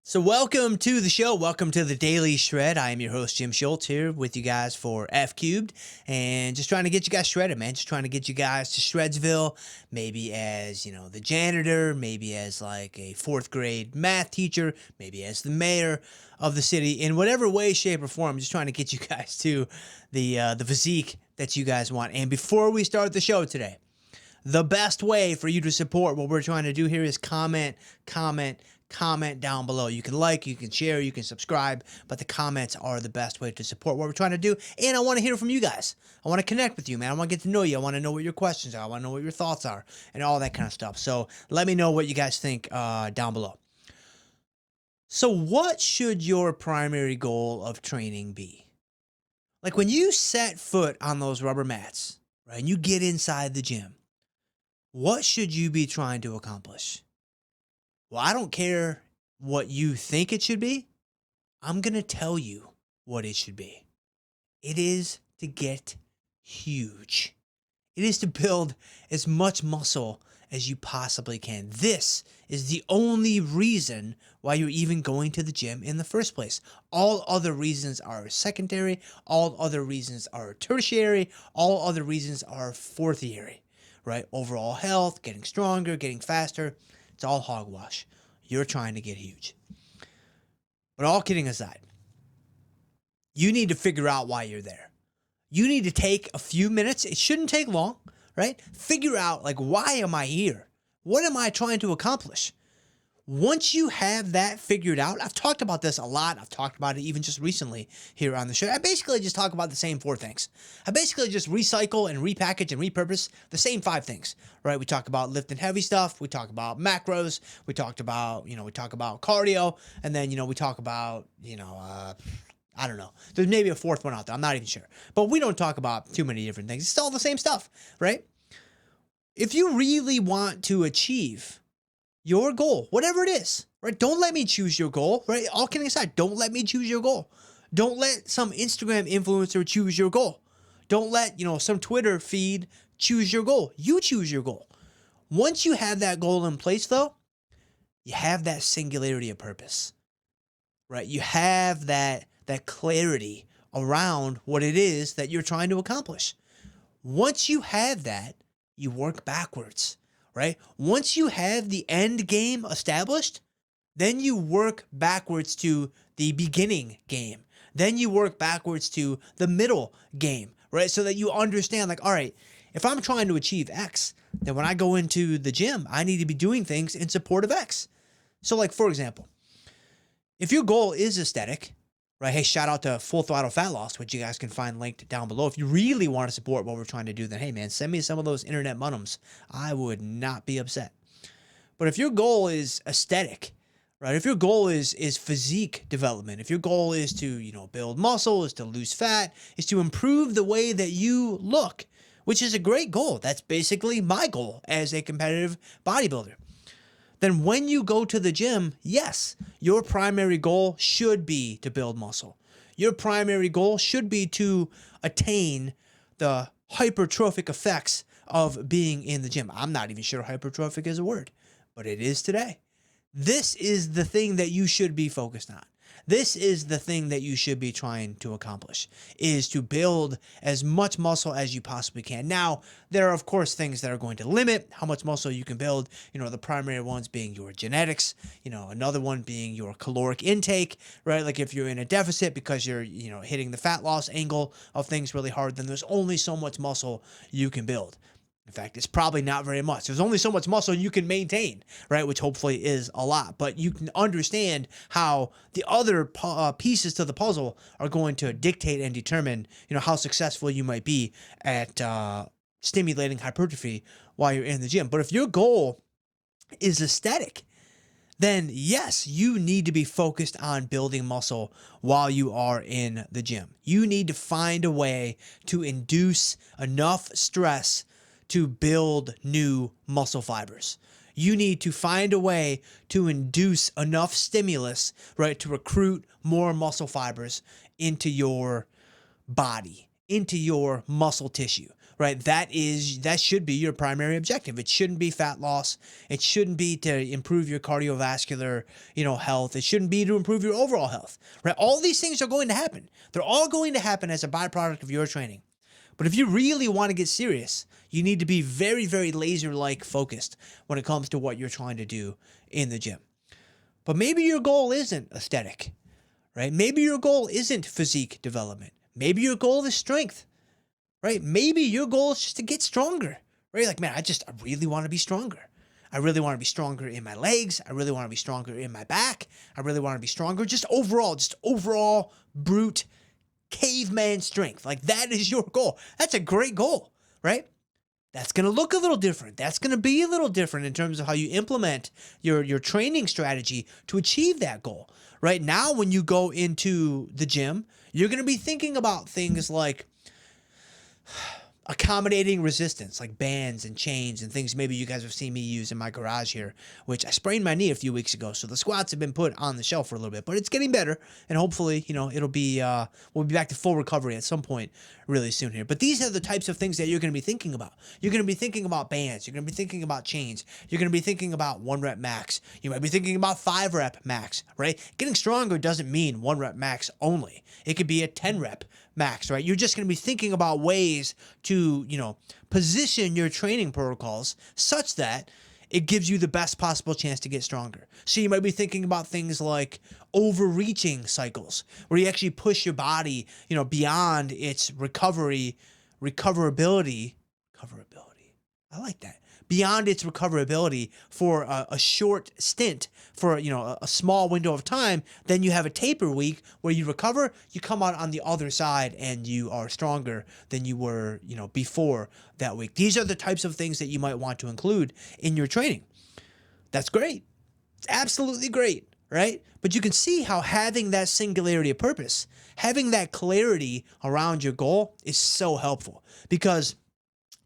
So welcome to the show. Welcome to the Daily Shred. I am your host, Jim Schultz, here with you guys for F Cubed. And just trying to get you guys shredded, man. Just trying to get you guys to Shredsville. Maybe as, the janitor. Maybe as like a fourth grade math teacher. Maybe as the mayor of the city. In whatever way, shape, or form. Just trying to get you guys to the physique that you guys want. And before we start the show today, the best way for you to support what we're trying to do here is comment down below. You can like, you can share, you can subscribe, but the comments are the best way to support what we're trying to do. And I want to hear from you guys. I want to connect with you, man. I want to get to know you. I want to know what your questions are. I want to know what your thoughts are and all that kind of stuff. So let me know what you guys think down below. So what should your primary goal of training be? Like when you set foot on those rubber mats, right, and you get inside the gym, what should you be trying to accomplish? Well, I don't care what you think it should be. I'm going to tell you what it should be. It is to get huge. It is to build as much muscle as you possibly can. This is the only reason why you're even going to the gym in the first place. All other reasons are secondary. All other reasons are tertiary. All other reasons are fourthiary, right? Overall health, getting stronger, getting faster. It's all hogwash. You're trying to get huge. But all kidding aside, you need to figure out why you're there. You need to take a few minutes. It shouldn't take long, right? Figure out, why am I here? What am I trying to accomplish? Once you have that figured out, I've talked about this a lot. I've talked about it even just recently here on the show. I basically just talk about the same 4 things. I basically just recycle and repackage and repurpose the same 5 things, right? We talk about lifting heavy stuff. We talk about macros. We talked about, we talk about cardio. And then, we talk about, I don't know. There's maybe a 4th one out there. I'm not even sure. But we don't talk about too many different things. It's all the same stuff, right? If you really want to achieve your goal, whatever it is, right? Don't let me choose your goal, right? All kidding aside, don't let me choose your goal. Don't let some Instagram influencer choose your goal. Don't let, some Twitter feed choose your goal. You choose your goal. Once you have that goal in place, though, you have that singularity of purpose, right? You have that clarity around what it is that you're trying to accomplish. Once you have that, you work backwards. Right? Once you have the end game established, then you work backwards to the beginning game. Then you work backwards to the middle game, right? So that you understand, all right, if I'm trying to achieve X, then when I go into the gym, I need to be doing things in support of X. So for example, if your goal is aesthetic, right? Hey, shout out to Full Throttle Fat Loss, which you guys can find linked down below. If you really want to support what we're trying to do, then hey, man, send me some of those internet munums. I would not be upset. But if your goal is aesthetic, right? If your goal is physique development, if your goal is to, build muscle, is to lose fat, is to improve the way that you look, which is a great goal. That's basically my goal as a competitive bodybuilder. Then when you go to the gym, yes, your primary goal should be to build muscle. Your primary goal should be to attain the hypertrophic effects of being in the gym. I'm not even sure hypertrophic is a word, but it is today. This is the thing that you should be focused on. This is the thing that you should be trying to accomplish, is to build as much muscle as you possibly can. Now, there are, of course, things that are going to limit how much muscle you can build. The primary ones being your genetics, another one being your caloric intake, right? Like if you're in a deficit because you're, hitting the fat loss angle of things really hard, then there's only so much muscle you can build. In fact, it's probably not very much. There's only so much muscle you can maintain, right? Which hopefully is a lot. But you can understand how the other pieces to the puzzle are going to dictate and determine, how successful you might be at stimulating hypertrophy while you're in the gym. But if your goal is aesthetic, then yes, you need to be focused on building muscle while you are in the gym. You need to find a way to induce enough stress to build new muscle fibers. You need to find a way to induce enough stimulus, right, to recruit more muscle fibers into your body, into your muscle tissue, right? That should be your primary objective. It shouldn't be fat loss. It shouldn't be to improve your cardiovascular, health. It shouldn't be to improve your overall health, right? All these things are going to happen. They're all going to happen as a byproduct of your training. But if you really want to get serious, you need to be very, very laser-like focused when it comes to what you're trying to do in the gym. But maybe your goal isn't aesthetic, right? Maybe your goal isn't physique development. Maybe your goal is strength, right? Maybe your goal is just to get stronger, right? Like, man, I really want to be stronger. I really want to be stronger in my legs. I really want to be stronger in my back. I really want to be stronger just overall brute caveman strength. Like, that is your goal. That's a great goal, right? That's going to look a little different. That's going to be a little different in terms of how you implement your training strategy to achieve that goal. Right now, when you go into the gym, you're going to be thinking about things like accommodating resistance, like bands and chains and things maybe you guys have seen me use in my garage here, which I sprained my knee a few weeks ago. So the squats have been put on the shelf for a little bit, but it's getting better. And hopefully, it'll be, we'll be back to full recovery at some point really soon here. But these are the types of things that you're going to be thinking about. You're going to be thinking about bands. You're going to be thinking about chains. You're going to be thinking about 1 rep max. You might be thinking about 5 rep max, right? Getting stronger doesn't mean 1 rep max only. It could be a 10 rep max, right? You're just going to be thinking about ways to, position your training protocols such that it gives you the best possible chance to get stronger. So you might be thinking about things like overreaching cycles, where you actually push your body, beyond its recoverability. I like that. Beyond its recoverability for a short stint, for a small window of time. Then you have a taper week where you recover, you come out on the other side, and you are stronger than you were, before that week. These are the types of things that you might want to include in your training. That's great. It's absolutely great, right? But you can see how having that singularity of purpose, having that clarity around your goal is so helpful, because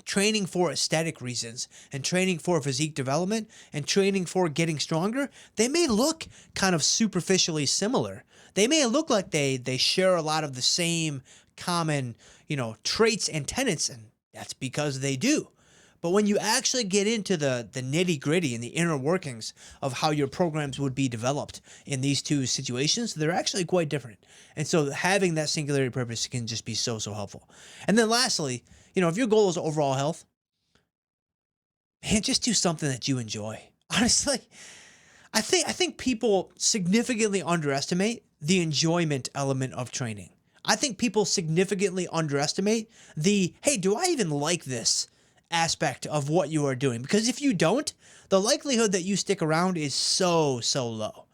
training for aesthetic reasons and training for physique development and training for getting stronger, they may look kind of superficially similar. They may look like they share a lot of the same common, traits and tenets, and that's because they do. But when you actually get into the nitty gritty and the inner workings of how your programs would be developed in these two situations, they're actually quite different. And so having that singularity purpose can just be so, so helpful. And then lastly, if your goal is overall health, man, just do something that you enjoy. Honestly, I think people significantly underestimate the enjoyment element of training. I think people significantly underestimate the, hey, do I even like this aspect of what you are doing? Because if you don't, the likelihood that you stick around is so, so low.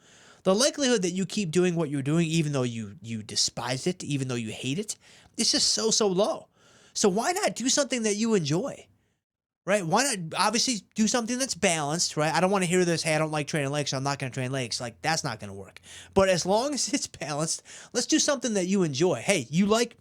The likelihood that you keep doing what you're doing, even though you despise it, even though you hate it, it's just so, so low. So why not do something that you enjoy, right? Why not obviously do something that's balanced, right? I don't want to hear this, hey, I don't like training legs, so I'm not going to train legs. Like, that's not going to work. But as long as it's balanced, let's do something that you enjoy. Hey, you like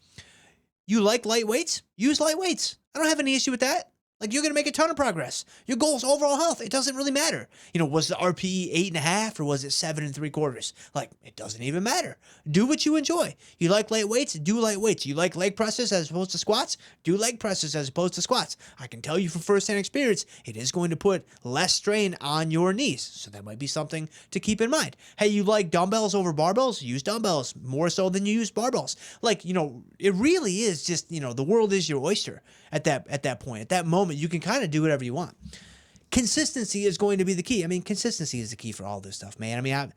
light weights? Use light weights. I don't have any issue with that. Like, you're going to make a ton of progress. Your goal is overall health. It doesn't really matter. Was the RPE 8.5 or was it 7 3/4? Like, it doesn't even matter. Do what you enjoy. You like light weights? Do light weights. You like leg presses as opposed to squats? Do leg presses as opposed to squats. I can tell you from firsthand experience, it is going to put less strain on your knees. So that might be something to keep in mind. Hey, you like dumbbells over barbells? Use dumbbells more so than you use barbells. Like, it really is just, the world is your oyster at that point. At that moment, you can kind of do whatever you want. Consistency is going to be the key. I mean, consistency is the key for all this stuff, man. I mean,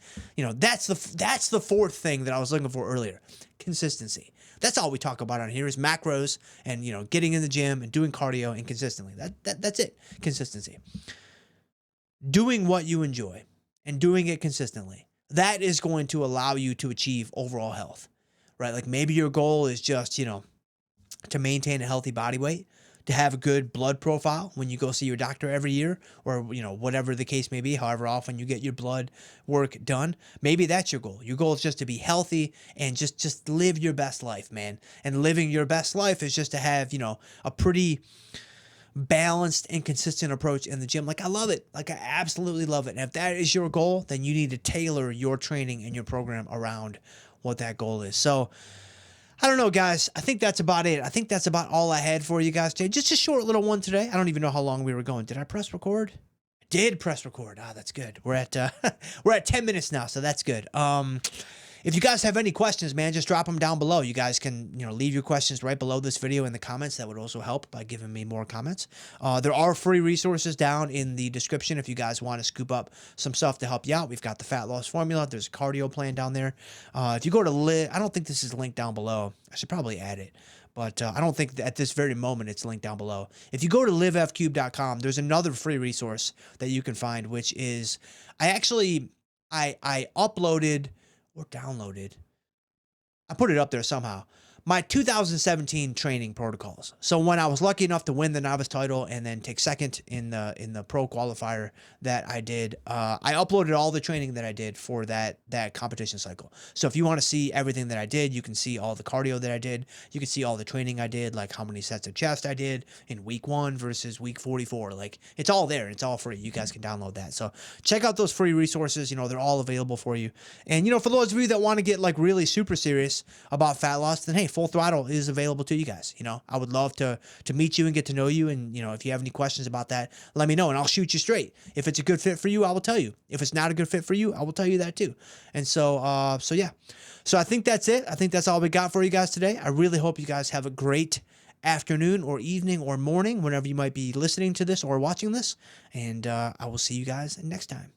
that's the fourth thing that I was looking for earlier. Consistency. That's all we talk about on here is macros and, getting in the gym and doing cardio and consistently. That's it. Consistency. Doing what you enjoy and doing it consistently. That is going to allow you to achieve overall health, right? Like, maybe your goal is just, to maintain a healthy body weight, to have a good blood profile when you go see your doctor every year, or, whatever the case may be, however often you get your blood work done. Maybe that's your goal. Your goal is just to be healthy and just live your best life, man. And living your best life is just to have, a pretty balanced and consistent approach in the gym. Like, I love it. Like, I absolutely love it. And if that is your goal, then you need to tailor your training and your program around what that goal is. So I don't know, guys. I think that's about it. I think that's about all I had for you guys today. Just a short little one today. I don't even know how long we were going. Did I press record? Did press record. Ah, that's good. We're at we're at 10 minutes now, so that's good. If you guys have any questions, man, just drop them down below. You guys can, leave your questions right below this video in the comments. That would also help by giving me more comments. There are free resources down in the description if you guys want to scoop up some stuff to help you out. We've got the fat loss formula. There's a cardio plan down there. If you go to I don't think this is linked down below. I should probably add it. But I don't think at this very moment it's linked down below. If you go to livefcube.com, there's another free resource that you can find, which is I uploaded or downloaded. I put it up there somehow. My 2017 training protocols. So when I was lucky enough to win the novice title and then take second in the pro qualifier that I did, I uploaded all the training that I did for that competition cycle. So if you want to see everything that I did, you can see all the cardio that I did. You can see all the training I did, like how many sets of chest I did in week 1 versus week 44. Like it's all there. It's all free. You guys can download that. So check out those free resources. They're all available for you. And for those of you that want to get like really super serious about fat loss, then hey, Full Throttle is available to you guys. I would love to meet you and get to know you. And, if you have any questions about that, let me know and I'll shoot you straight. If it's a good fit for you, I will tell you. If it's not a good fit for you, I will tell you that too. And so yeah. So I think that's it. I think that's all we got for you guys today. I really hope you guys have a great afternoon or evening or morning, whenever you might be listening to this or watching this. And I will see you guys next time.